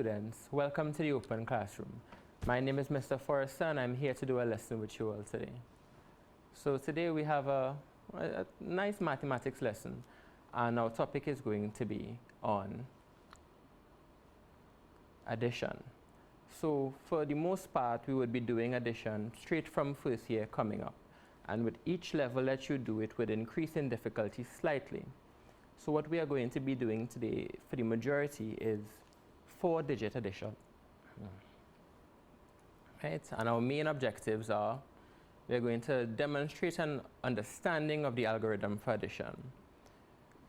students, welcome to the Open Classroom. My name is Mr. Forrester and I'm here to do a lesson with you all today. So today we have a nice mathematics lesson and our topic is going to be on addition. So for the most part we would be doing addition straight from first year coming up, and with each level that you do it would increase in difficulty slightly. So what we are going to be doing today for the majority is 4-digit addition. Right? And our main objectives are, we're going to demonstrate an understanding of the algorithm for addition.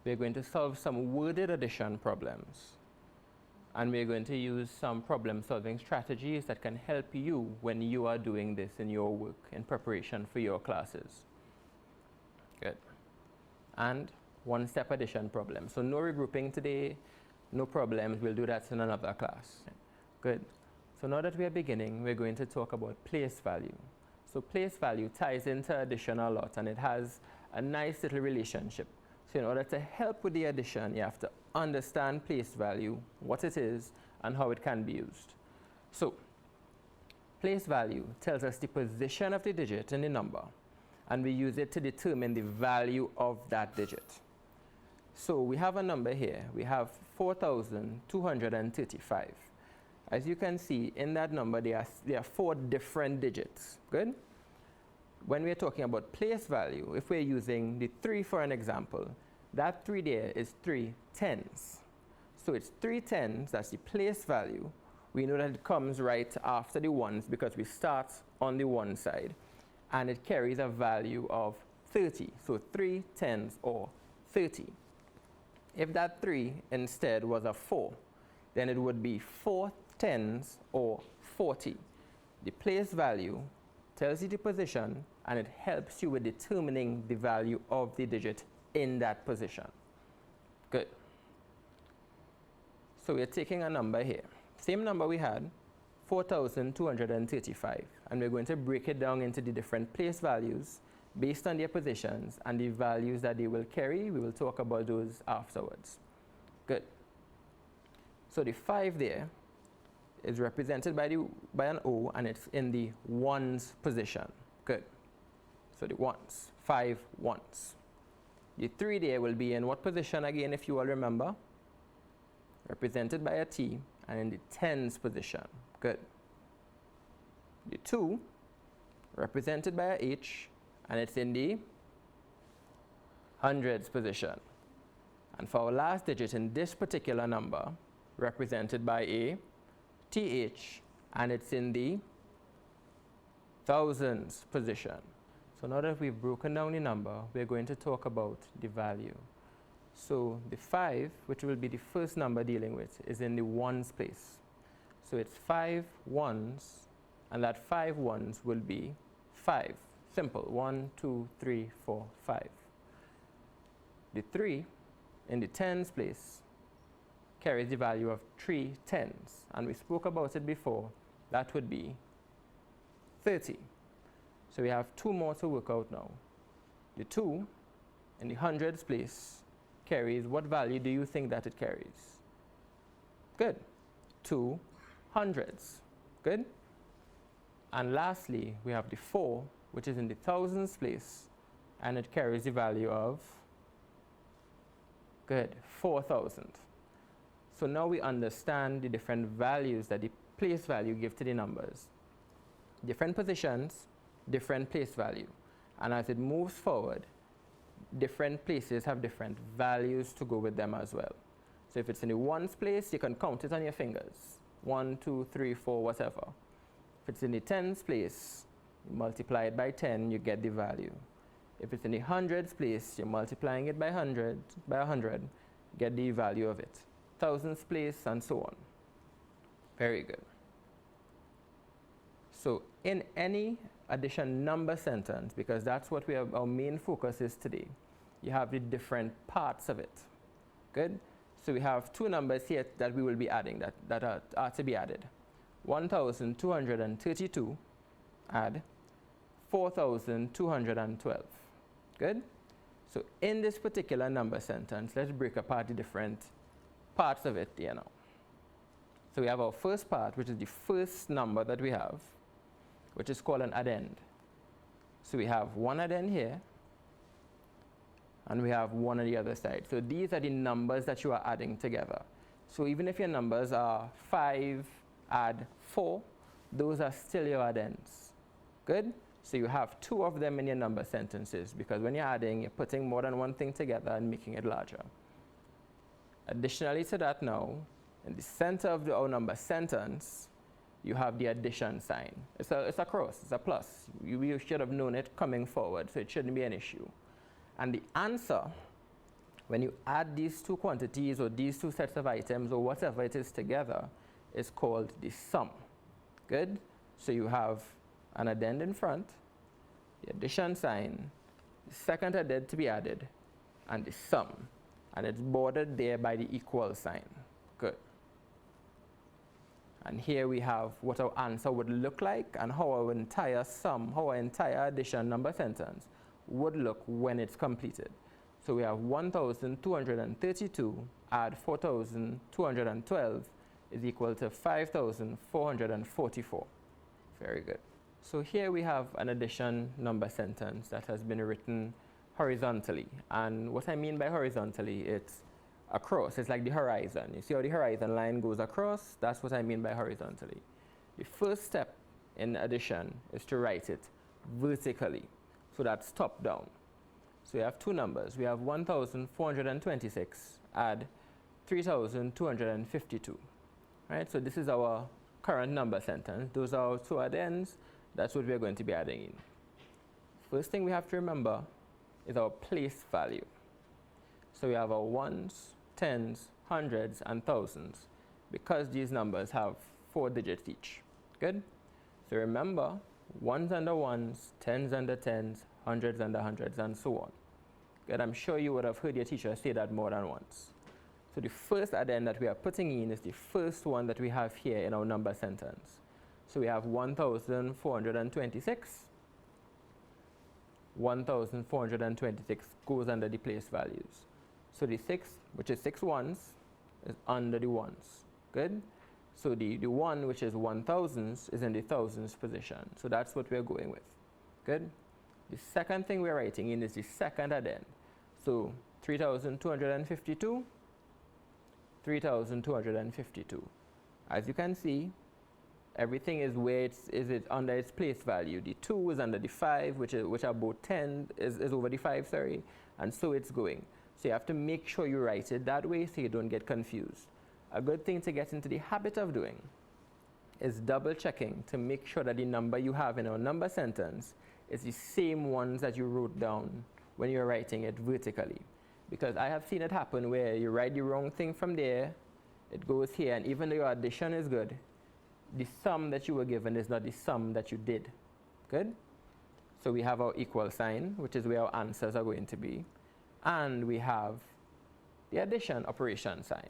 We're going to solve some worded addition problems. And we're going to use some problem-solving strategies that can help you when you are doing this in your work in preparation for your classes. Good. And one-step addition problem. So no regrouping today, no problems. We'll do that in another class. Good. So now that we are beginning, we're going to talk about place value. So place value ties into addition a lot, and it has a nice little relationship. So in order to help with the addition, you have to understand place value, what it is, and how it can be used. So place value tells us the position of the digit in the number, and we use it to determine the value of that digit. So we have a number here. We have 4,235. As you can see, in that number, there are 4 different digits. Good? When we're talking about place value, if we're using the 3 for an example, that 3 there is 3 tens. So it's 3 tens, that's the place value. We know that it comes right after the ones because we start on the one side. And it carries a value of 30. So 3 tens or 30. If that 3 instead was a 4, then it would be 4 tens or 40. The place value tells you the position and it helps you with determining the value of the digit in that position. Good. So we're taking a number here. Same number we had, 4,235. And we're going to break it down into the different place values based on their positions and the values that they will carry. We will talk about those afterwards. Good. So the 5 there is represented by an O, and it's in the ones position. Good. So the ones, 5 ones. The 3 there will be in what position again, if you all remember? Represented by a T and in the tens position. Good. The 2 represented by a H, and it's in the hundreds position. And for our last digit in this particular number, represented by a TH, and it's in the thousands position. So now that we've broken down the number, we're going to talk about the value. So the 5, which will be the first number dealing with, is in the ones place. So it's 5 ones, and that 5 ones will be 5. Simple. 1, 2, 3, 4, 5. The 3 in the tens place carries the value of 3 tens, and we spoke about it before. That would be 30. So we have 2 more to work out now. The 2 in the hundreds place carries, what value do you think that it carries? Good. 2 hundreds. Good. And lastly, we have the 4, which is in the thousands place, and it carries the value of, good, 4,000. So now we understand the different values that the place value gives to the numbers. Different positions, different place value. And as it moves forward, different places have different values to go with them as well. So if it's in the ones place, you can count it on your fingers. 1, 2, 3, 4, whatever. If it's in the tens place, you multiply it by 10, you get the value. If it's in the hundreds place, you're multiplying it by 100, get the value of it. Thousands place, and so on. Very good. So in any addition number sentence, because that's what our main focus is today, you have the different parts of it. Good? So we have 2 numbers here that we will be adding, that are to be added. 1,232 add 4,212. Good? So in this particular number sentence, let's break apart the different parts of it here now. So we have our first part, which is the first number that we have, which is called an addend. So we have one addend here, and we have one on the other side. So these are the numbers that you are adding together. So even if your numbers are 5 add 4, those are still your addends. Good? So you have 2 of them in your number sentences, because when you're adding, you're putting more than one thing together and making it larger. Additionally to that now, in the center of our number sentence, you have the addition sign. It's a cross, it's a plus. You should have known it coming forward, so it shouldn't be an issue. And the answer, when you add these two quantities or these two sets of items or whatever it is together, is called the sum. Good? So you have an addend in front, the addition sign, the second addend to be added, and the sum. And it's bordered there by the equal sign. Good. And here we have what our answer would look like and how our entire sum, how our entire addition number sentence would look when it's completed. So we have 1,232 add 4,212 is equal to 5,444. Very good. So here we have an addition number sentence that has been written horizontally. And what I mean by horizontally, it's across. It's like the horizon. You see how the horizon line goes across? That's what I mean by horizontally. The first step in addition is to write it vertically. So that's top down. So we have two numbers. We have 1,426 add 3,252. Right? So this is our current number sentence. Those are our two addends. That's what we're going to be adding in. First thing we have to remember is our place value. So we have our ones, tens, hundreds, and thousands, because these numbers have 4 digits each. Good? So remember, ones under ones, tens under tens, hundreds under hundreds, and so on. Good? I'm sure you would have heard your teacher say that more than once. So the first addend that we are putting in is the first one that we have here in our number sentence. So we have 1,426. 1,426 goes under the place values. So the 6, which is 6 ones, is under the ones. Good? So the 1, which is 1,000s, is in the thousands position. So that's what we're going with. Good? The second thing we're writing in is the second addend. So 3,252, 3,252. As you can see, everything is where it's under its place value. The 2 is under the 5, which are both 10, is over the 5, sorry, and so it's going. So you have to make sure you write it that way so you don't get confused. A good thing to get into the habit of doing is double checking to make sure that the number you have in our number sentence is the same ones that you wrote down when you're writing it vertically. Because I have seen it happen where you write the wrong thing from there, it goes here, and even though your addition is good, the sum that you were given is not the sum that you did. Good? So we have our equal sign, which is where our answers are going to be. And we have the addition operation sign.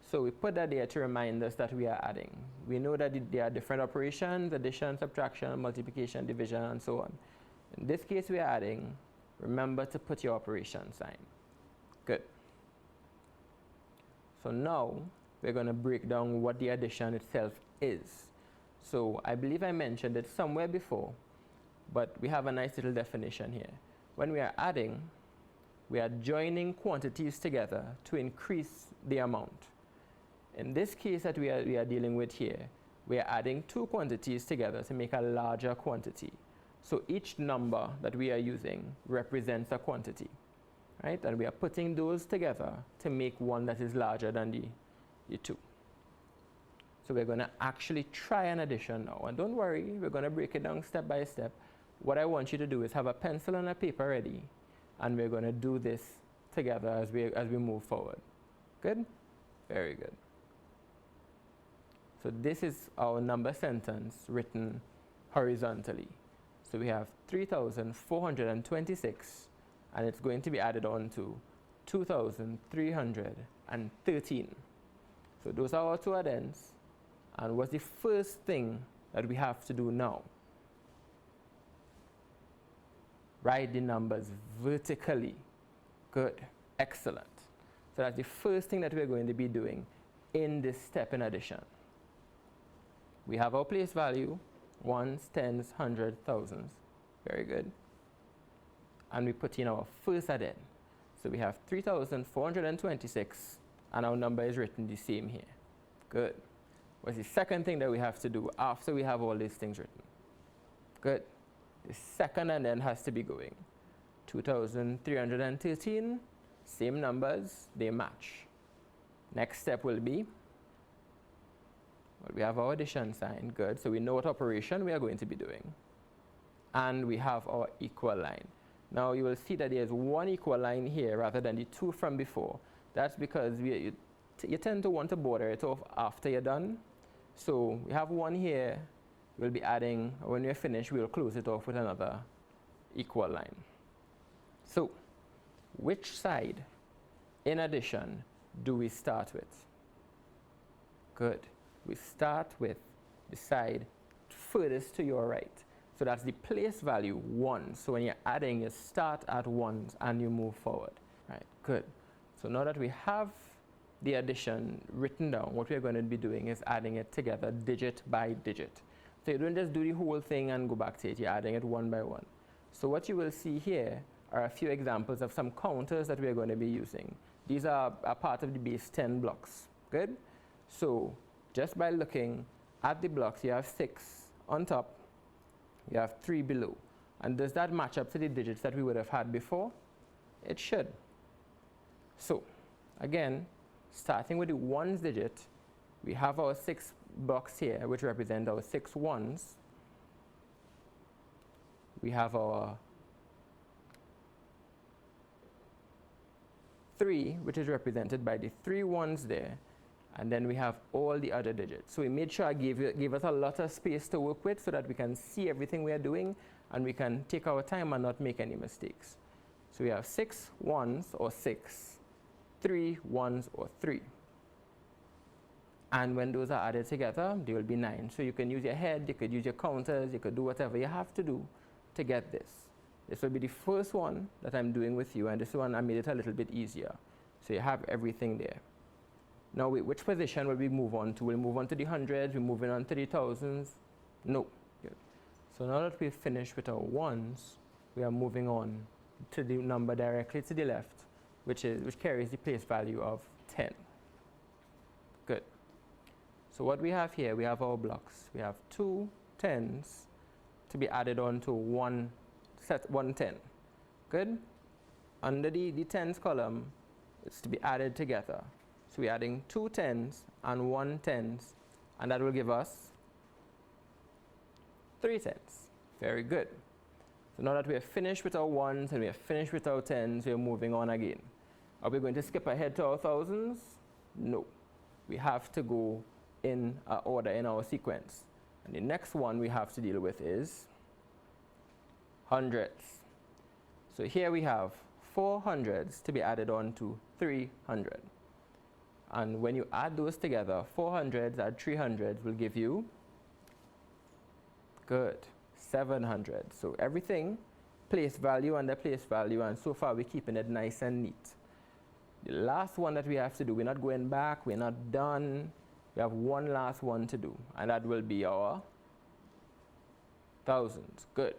So we put that there to remind us that we are adding. We know that there are different operations: addition, subtraction, multiplication, division, and so on. In this case, we are adding. Remember to put your operation sign. Good. So now we're going to break down what the addition itself is. So I believe I mentioned it somewhere before, but we have a nice little definition here. When we are adding, we are joining quantities together to increase the amount. In this case that we are dealing with here, we are adding two quantities together to make a larger quantity. So each number that we are using represents a quantity, right? And we are putting those together to make one that is larger than the two. So we're going to actually try an addition now. And don't worry, we're going to break it down step by step. What I want you to do is have a pencil and a paper ready, and we're going to do this together as we move forward. Good? Very good. So this is our number sentence written horizontally. So we have 3,426, and it's going to be added on to 2,313. So those are our two addends. And what's the first thing that we have to do now? Write the numbers vertically. Good. Excellent. So that's the first thing that we're going to be doing in this step in addition. We have our place value, ones, tens, hundreds, thousands. Very good. And we put in our first addend. So we have 3,426, and our number is written the same here. Good. What's the second thing that we have to do after we have all these things written? Good. The second addend has to be going. 2,313, same numbers, they match. Next step will be, well, we have our addition sign, good, so we know what operation we are going to be doing. And we have our equal line. Now you will see that there's one equal line here rather than the two from before. That's because you tend to want to border it off after you're done. So we have one here, we'll be adding, when we're finished, we'll close it off with another equal line. So which side, in addition, do we start with? Good. We start with the side furthest to your right. So that's the place value 1. So when you're adding, you start at 1 and you move forward. Right, good. So now that we have the addition written down, what we're going to be doing is adding it together digit by digit. So you don't just do the whole thing and go back to it, you're adding it one by one. So what you will see here are a few examples of some counters that we're going to be using. These are a part of the base 10 blocks. Good? So just by looking at the blocks, you have 6 on top, you have 3 below. And does that match up to the digits that we would have had before? It should. So again, starting with the ones digit, we have our 6 blocks here, which represent our 6 ones. We have our 3, which is represented by the 3 ones there. And then we have all the other digits. So we made sure I gave us a lot of space to work with so that we can see everything we are doing and we can take our time and not make any mistakes. So we have 6 ones or 6, 3 ones or 3. And when those are added together, they will be 9. So you can use your head, you could use your counters, you could do whatever you have to do to get this. This will be the first one that I'm doing with you, and this one I made it a little bit easier. So you have everything there. Now, which position will we move on to? We'll move on to the hundreds, we're moving on to the thousands? No. Good. So now that we've finished with our ones, we are moving on to the number directly to the left, which carries the place value of 10. Good. So what we have here, we have our blocks. We have 2 10s to be added on to one 10. Good? Under the tens column, it's to be added together. So we're adding 2 10s and 1 10s, and that will give us 3 10s. Very good. So now that we are finished with our ones and we are finished with our 10s, we are moving on again. Are we going to skip ahead to our thousands? No. We have to go in order in our sequence. And the next one we have to deal with is hundredths. So here we have 4 hundredths to be added on to 300. And when you add those together, 400s and 300s will give you, good, 700. So everything, place value under place value, and so far we're keeping it nice and neat. The last one that we have to do, we're not going back, we're not done. We have one last one to do, and that will be our thousands. Good.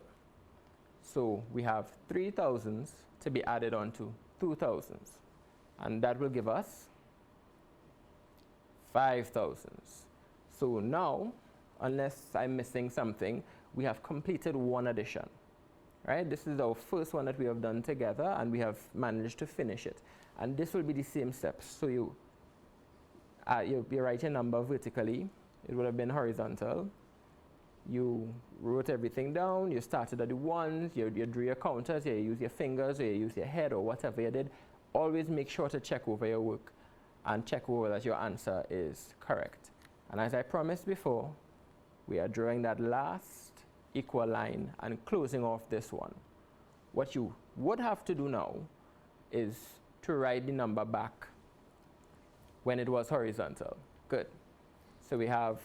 So we have 3 thousands to be added on to 2 thousands, and that will give us 5 thousands. So now, unless I'm missing something, we have completed one addition. Right? This is our first one that we have done together, and we have managed to finish it. And this will be the same steps. So you write your number vertically. It would have been horizontal. You wrote everything down. You started at the ones. You drew your counters. You use your fingers, or you use your head, or whatever you did. Always make sure to check over your work and check over that your answer is correct. And as I promised before, we are drawing that last equal line and closing off this one. What you would have to do now is to write the number back when it was horizontal. Good. So we have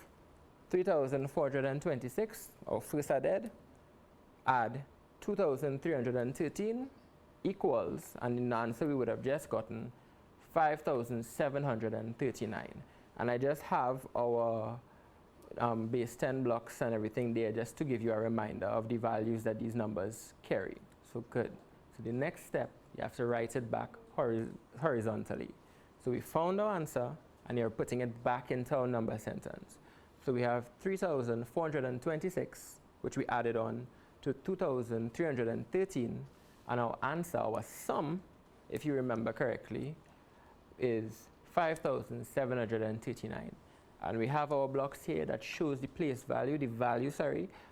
3,426, our first added, add 2,313 equals, and the answer we would have just gotten 5,739. And I just have our base 10 blocks and everything there just to give you a reminder of the values that these numbers carry. So good. So the next step, you have to write it back horizontally. So we found our answer, and you're putting it back into our number sentence. So we have 3,426, which we added on to 2,313, and our answer, our sum, if you remember correctly, is 5,739. And we have our blocks here that shows the place value,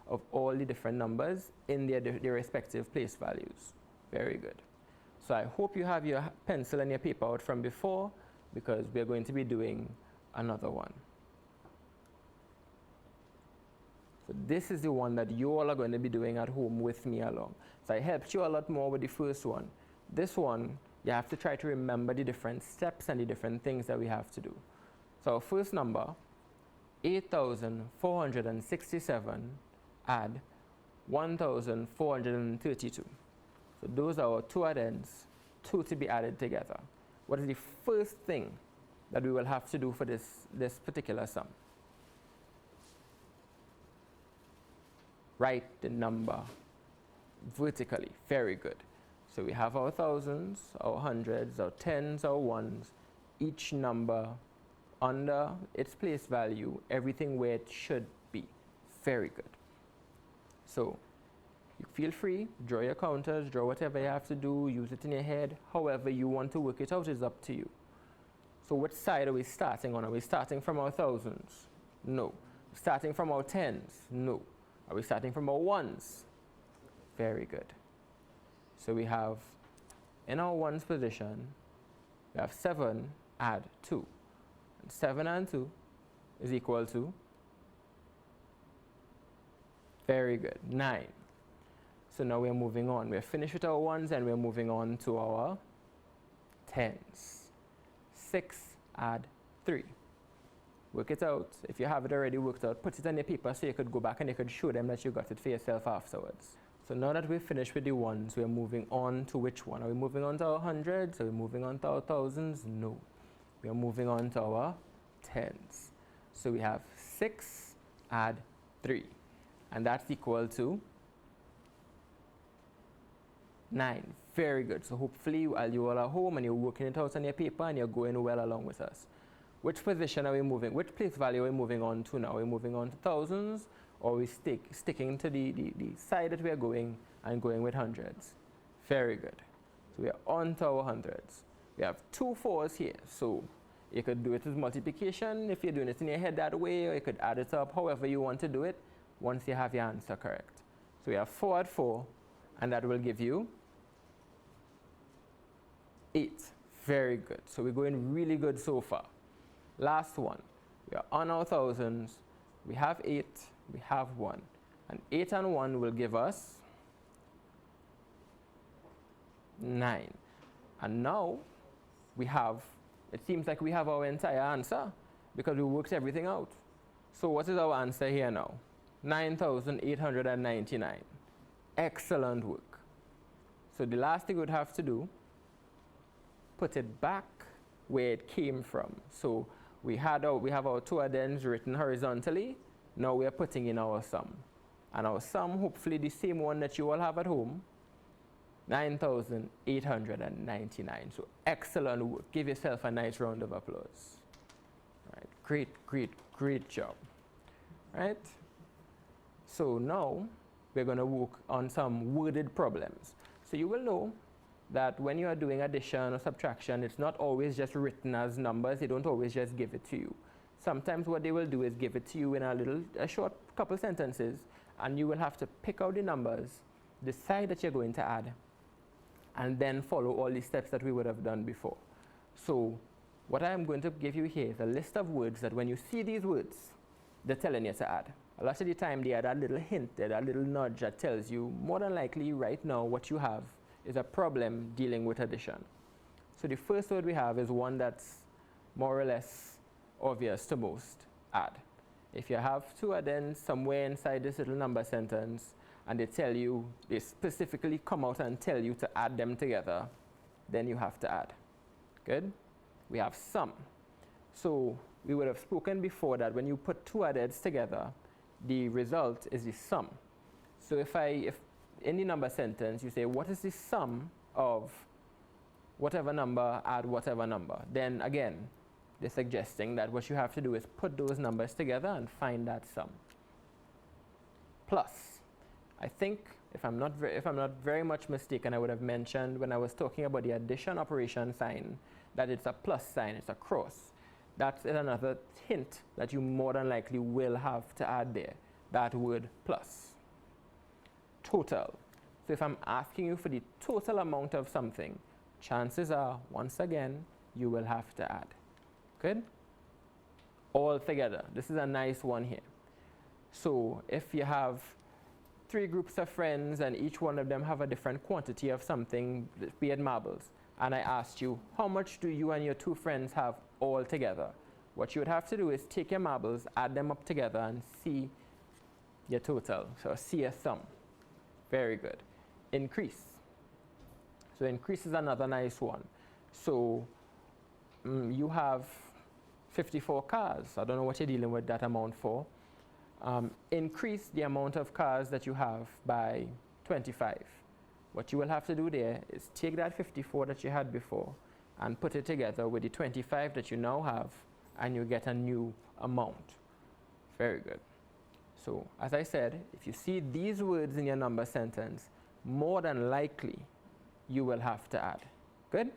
of all the different numbers in their respective place values. Very good. So I hope you have your pencil and your paper out from before, because we're going to be doing another one. So this is the one that you all are going to be doing at home with me along. So I helped you a lot more with the first one. This one, you have to try to remember the different steps and the different things that we have to do. So our first number, 8,467, add 1,432. So those are our two addends, two to be added together. What is the first thing that we will have to do for this particular sum? Write the number vertically. Very good. So we have our thousands, our hundreds, our tens, our ones, each number under its place value, everything where it should be. Very good. So you feel free, draw your counters, draw whatever you have to do, use it in your head. However you want to work it out is up to you. So which side are we starting on? Are we starting from our thousands? No. Starting from our tens? No. Are we starting from our ones? Very good. So we have, in our ones position, we have 7, add 2. And 7 and 2 is equal to, very good, 9. So now we're moving on. We're finished with our ones and we're moving on to our tens. 6, add 3. Work it out. If you have it already worked out, put it on your paper so you could go back and you could show them that you got it for yourself afterwards. So now that we've finished with the ones, we're moving on to which one? Are we moving on to our hundreds? Are we moving on to our thousands? No. We are moving on to our tens. So we have 6, add 3. And that's equal to 9. Very good. So hopefully while you all are home and you're working it out on your paper and you're going well along with us. Which position are we moving? Which place value are we moving on to now? Are we moving on to thousands, or are we sticking to the side that we are going and going with hundreds? Very good. So we are on to our hundreds. We have 2 4s here. So you could do it as multiplication if you're doing it in your head that way, or you could add it up however you want to do it once you have your answer correct. So we have 4 add 4, and that will give you 8. Very good. So we're going really good so far. Last one. We are on our thousands. We have 8. We have 1. And 8 and 1 will give us 9. And now we have, it seems like we have our entire answer because we worked everything out. So what is our answer here now? 9,899. Excellent work. So the last thing we'd have to do, put it back where it came from. So we have our two addends written horizontally. Now we are putting in our sum. And our sum, hopefully the same one that you all have at home, 9,899. So excellent work. Give yourself a nice round of applause. Right. Great, great, great job. Right? So now we're going to work on some worded problems. So you will know that when you are doing addition or subtraction, it's not always just written as numbers. They don't always just give it to you. Sometimes what they will do is give it to you in a short couple sentences, and you will have to pick out the numbers, decide that you're going to add, and then follow all the steps that we would have done before. So what I'm going to give you here is a list of words that when you see these words, they're telling you to add. A lot of the time they add a little hint, they add a little nudge that tells you more than likely right now what you have is a problem dealing with addition. So the first word we have is one that's more or less obvious to most, add. If you have two addends somewhere inside this little number sentence and they specifically come out and tell you to add them together, then you have to add. Good? We have some. So we would have spoken before that when you put two addeds together, the result is the sum. So if in the number sentence you say, what is the sum of whatever number add whatever number, then again, they're suggesting that what you have to do is put those numbers together and find that sum. Plus, I think, if I'm not very much mistaken, I would have mentioned when I was talking about the addition operation sign that it's a plus sign, it's a cross. That's another hint that you more than likely will have to add there, that word plus. Total. So if I'm asking you for the total amount of something, chances are, once again, you will have to add. Good? All together. This is a nice one here. So if you have 3 groups of friends and each one of them have a different quantity of something, be it marbles, and I asked you, how much do you and your 2 friends have all together? What you would have to do is take your marbles, add them up together, and see your total. So see a sum. Very good. Increase. So increase is another nice one. So you have 54 cars. I don't know what you're dealing with that amount for. Increase the amount of cars that you have by 25. What you will have to do there is take that 54 that you had before and put it together with the 25 that you now have, and you get a new amount. Very good. So as I said, if you see these words in your number sentence, more than likely you will have to add. Good?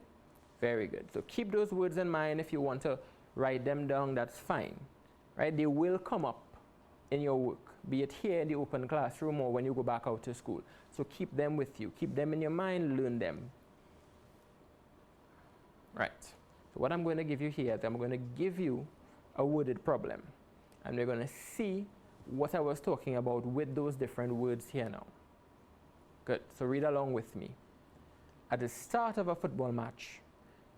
Very good. So keep those words in mind. If you want to write them down, that's fine. Right? They will come up in your work, be it here in the open classroom or when you go back out to school. So keep them with you. Keep them in your mind, learn them. Right. So what I'm going to give you here is I'm going to give you a worded problem. And we're going to see what I was talking about with those different words here now. Good. So read along with me. At the start of a football match,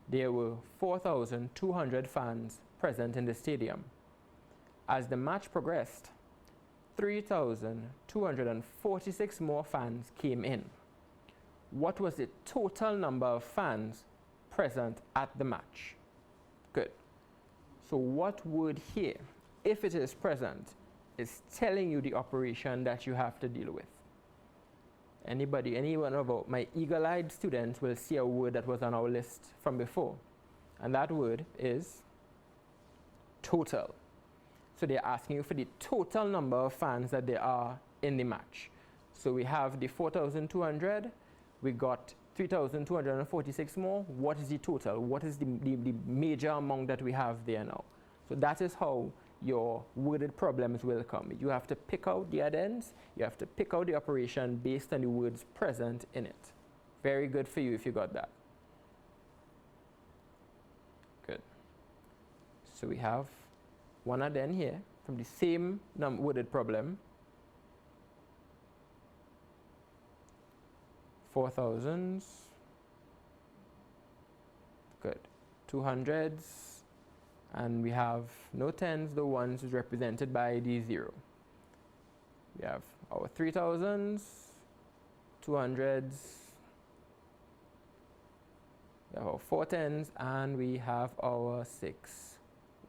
there were 4,200 fans present in the stadium. As the match progressed, 3,246 more fans came in. What was the total number of fans present at the match? Good. So what word here, if it is present, is telling you the operation that you have to deal with? Anyone of my eagle-eyed students will see a word that was on our list from before. And that word is total. So they're asking you for the total number of fans that there are in the match. So we have the 4,200, we got 3,246 more. What is the total? What is the major amount that we have there now? So that is how your worded problems will come. You have to pick out the addends, you have to pick out the operation based on the words present in it. Very good for you if you got that. Good. So we have one addend here from the same worded problem. 4,000s. Good. 200s. And we have no tens, the ones is represented by the 0. We have our 3,000s, 200s, we have our 4 tens, and we have our 6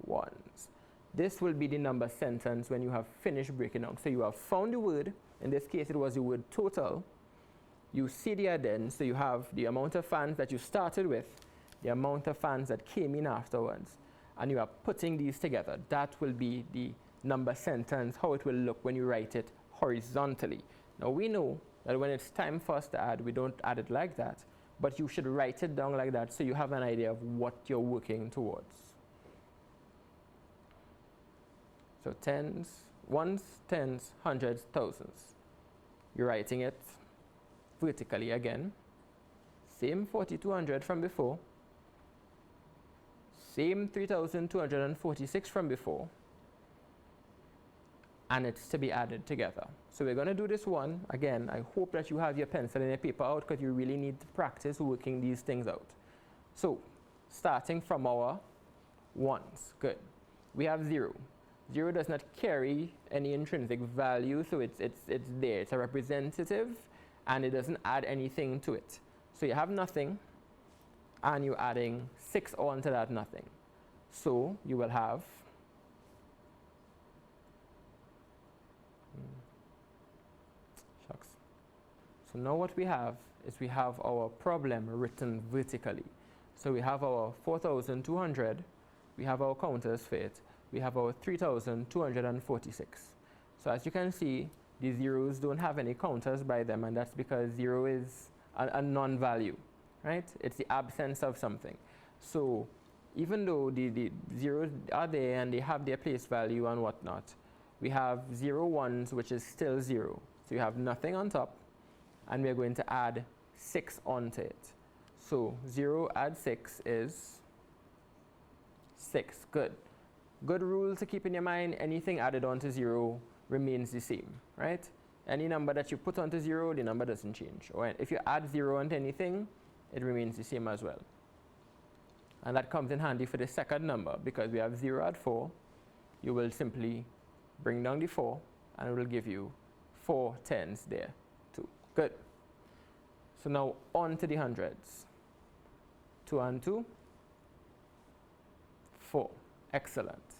ones. This will be the number sentence when you have finished breaking down. So you have found the word, in this case it was the word total. You see the addend, so you have the amount of fans that you started with, the amount of fans that came in afterwards, and you are putting these together. That will be the number sentence, how it will look when you write it horizontally. Now we know that when it's time for us to add, we don't add it like that, but you should write it down like that so you have an idea of what you're working towards. So tens, ones, tens, hundreds, thousands. You're writing it vertically again. Same 4,200 from before. Same 3,246 from before. And it's to be added together. So we're going to do this one. Again, I hope that you have your pencil and your paper out because you really need to practice working these things out. So starting from our ones. Good. We have 0. 0 does not carry any intrinsic value, so it's there. It's a representative, and it doesn't add anything to it. So you have nothing, and you're adding 6 on to that nothing. So you will have Shucks. So now what we have is we have our problem written vertically. So we have our 4,200, we have our counters for it, we have our 3,246. So as you can see, the zeros don't have any counters by them, and that's because 0 is a non-value, right? It's the absence of something. So even though the zeros are there and they have their place value and whatnot, we have 0 ones, which is still 0. So you have nothing on top, and we're going to add 6 onto it. So 0 add 6 is 6. Good. Good rule to keep in your mind: anything added onto 0 remains the same, right? Any number that you put onto 0, the number doesn't change. Or if you add 0 onto anything, it remains the same as well. And that comes in handy for the second number, because we have 0 add 4. You will simply bring down the 4, and it will give you 4 tens there too. Good. So now on to the hundreds. 2 and 2, 4. Excellent.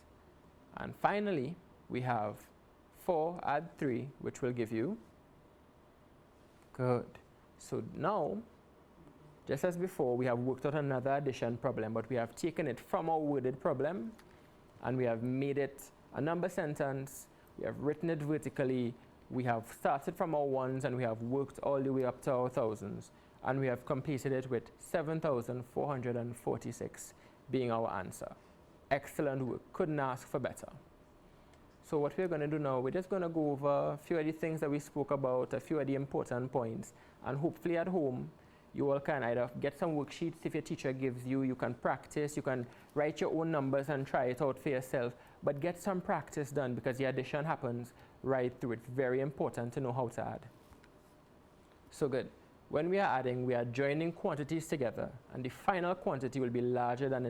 And finally, we have 4 add 3, which will give you, good. So now, just as before, we have worked out another addition problem, but we have taken it from our worded problem, and we have made it a number sentence. We have written it vertically. We have started from our ones, and we have worked all the way up to our thousands, and we have completed it with 7,446 being our answer. Excellent work. Couldn't ask for better. So what we're going to do now, we're just going to go over a few of the things that we spoke about, a few of the important points, and hopefully at home you all can either get some worksheets if your teacher gives you, you can practice, you can write your own numbers and try it out for yourself, but get some practice done, because the addition happens right through. It's very important to know how to add. So good. When we are adding, we are joining quantities together, and the final quantity will be larger than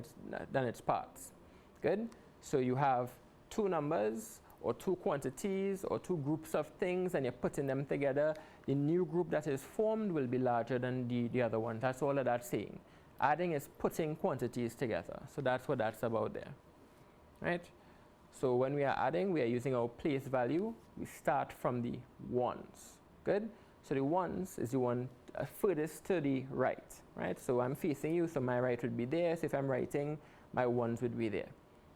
its parts. Good? So you have two numbers, or two quantities, or two groups of things, and you're putting them together. The new group that is formed will be larger than the other one. That's all of that saying. Adding is putting quantities together. So that's what that's about there. Right? So when we are adding, we are using our place value. We start from the ones. Good? So the ones is the one furthest to the right. Right? So I'm facing you, so my right would be there. So if I'm writing, my ones would be there.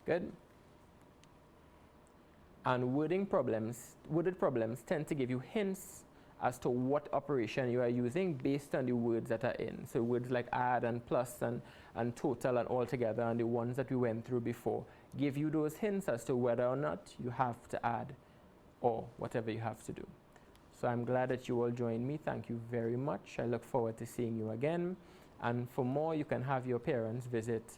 Good? And worded problems tend to give you hints as to what operation you are using based on the words that are in. So words like add and plus and total and altogether, and the ones that we went through before, give you those hints as to whether or not you have to add or whatever you have to do. So I'm glad that you all joined me. Thank you very much. I look forward to seeing you again. And for more, you can have your parents visit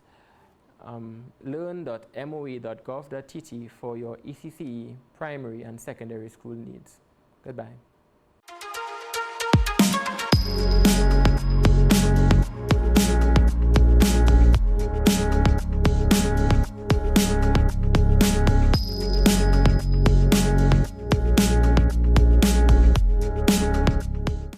learn.moe.gov.tt for your ECCE primary and secondary school needs. Goodbye.